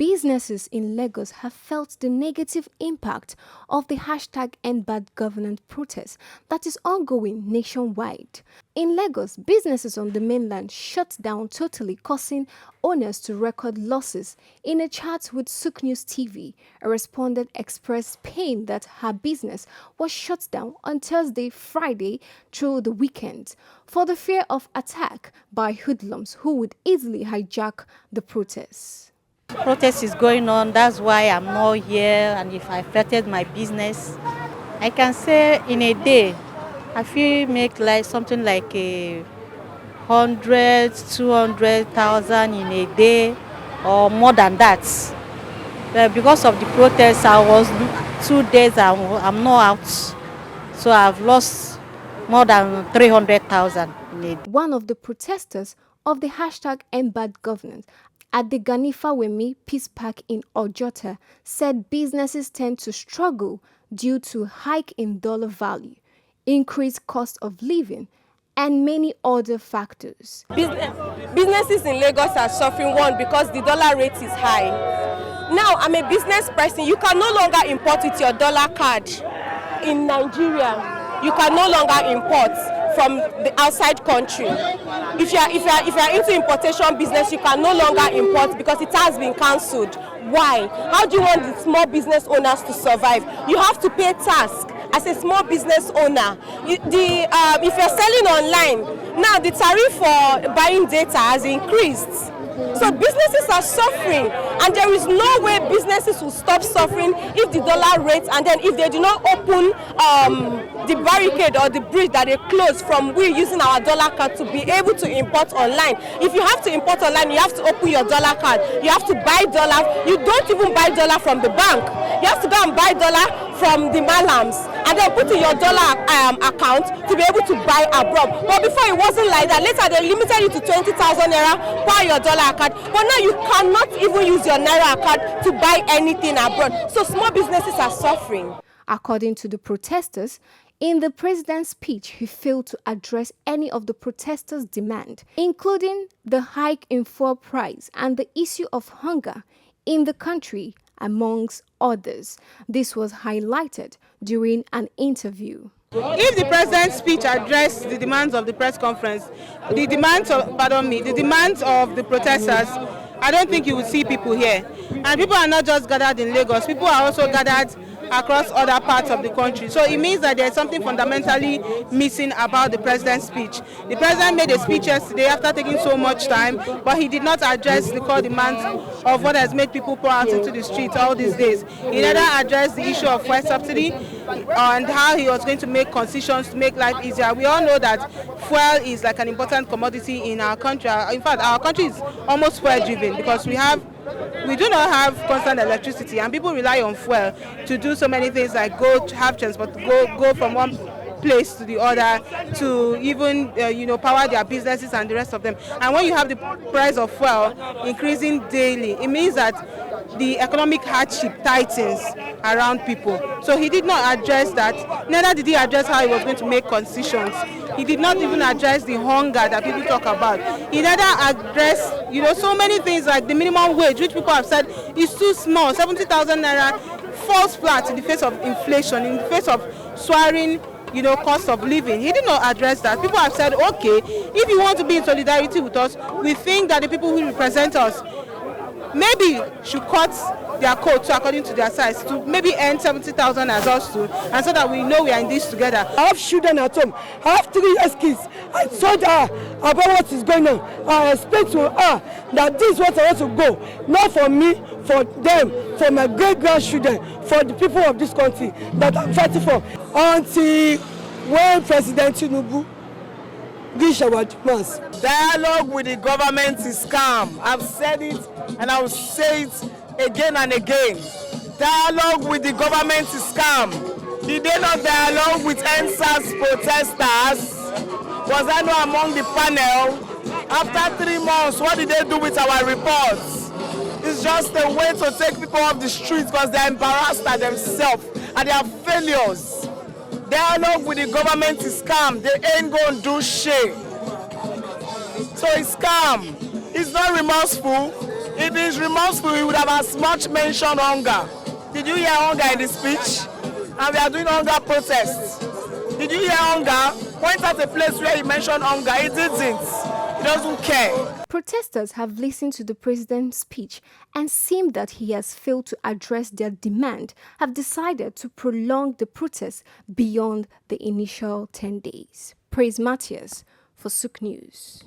Businesses in Lagos have felt the negative impact of the #EndBadGovernance protest that is ongoing nationwide. In Lagos, businesses on the mainland shut down totally, causing owners to record losses. In a chat with Souq News TV, a respondent expressed pain that her business was shut down on Thursday, Friday through the weekend for the fear of attack by hoodlums who would easily hijack the protests. Protest is going on, that's why I'm not here, and if I affected my business, I can say in a day, I feel make like something like 100,000-200,000 in a day or more than that. But because of the protests, I was 2 days, I'm not out, so I've lost more than 300,000 in a day. One of the protesters of the #EndBadGovernance at the Gani Fawehinmi Peace Park in Ojota said businesses tend to struggle due to hike in dollar value, increased cost of living, and many other factors. Businesses in Lagos are suffering, one, because the dollar rate is high. Now, I'm a business person. You can no longer import with your dollar card in Nigeria. You can no longer import from the outside country. If you are into importation business, you can no longer import because it has been cancelled. Why? How do you want the small business owners to survive? You have to pay tax as a small business owner. If you're selling online, now the tariff for buying data has increased. So businesses are suffering, and there is no way businesses will stop suffering if the dollar rate, and then if they do not open the barricade or the bridge that they close from we using our dollar card to be able to import online. If you have to import online, you have to open your dollar card. You have to buy dollar. You don't even buy dollar from the bank. You have to go and buy dollar from the malams and then put in your dollar account to be able to buy abroad. But before it wasn't like that. Later they limited you to 20,000 naira per your dollar card. But now you cannot even use your naira card to buy anything abroad. So small businesses are suffering. According to the protesters, in the president's speech, he failed to address any of the protesters' demand, including the hike in fuel price and the issue of hunger in the country, amongst others. This was highlighted during an interview. If the president's speech addressed the demands of the press conference, the demands of the protesters, I don't think you would see people here. And people are not just gathered in Lagos, people are also gathered across other parts of the country. So it means that there's something fundamentally missing about the president's speech. The president made a speech yesterday after taking so much time, but he did not address the core demands of what has made people pour out into the streets all these days. He neither addressed the issue of fuel subsidy and how he was going to make concessions to make life easier. We all know that fuel is like an important commodity in our country. In fact, our country is almost fuel driven because we do not have constant electricity, and people rely on fuel to do so many things like go from one place to the other, to even power their businesses and the rest of them. And when you have the price of fuel increasing daily, it means that the economic hardship tightens around people. So he did not address that. Neither did he address how he was going to make concessions. He did not even address the hunger that people talk about. He neither addressed, so many things like the minimum wage, which people have said is too small. 70,000 naira falls flat in the face of inflation, in the face of soaring, cost of living. He did not address that. People have said, okay, if you want to be in solidarity with us, we think that the people who represent us maybe should cut their coats according to their size to maybe earn 70,000 as us too, and so that we know we are in this together. I have children at home. I have 3 years kids. I told her about what is going on. I explained to her that this is what I want to go, not for me, for them, for my great-grandchildren, for the people of this country that I'm fighting for. Until when President Tinubu reach our demands. Dialogue with the government is scam. I've said it and I will say it again and again. Dialogue with the government is scam. Did they not dialogue with NSAS protesters? Was I not among the panel? After 3 months, what did they do with our reports? It's just a way to take people off the streets because they're embarrassed at themselves and they are failures. Dialogue with the government is scam. They ain't gonna do shit. So it's scam. It's not remorseful. If he's remorseful, he would have as much mentioned hunger. Did you hear hunger in the speech? And we are doing hunger protests. Did you hear hunger? Point out a place where he mentioned hunger. He didn't. He doesn't care. Protesters have listened to the president's speech and seeing that he has failed to address their demand, have decided to prolong the protest beyond the initial 10 days. Praise Matthias for Souq News.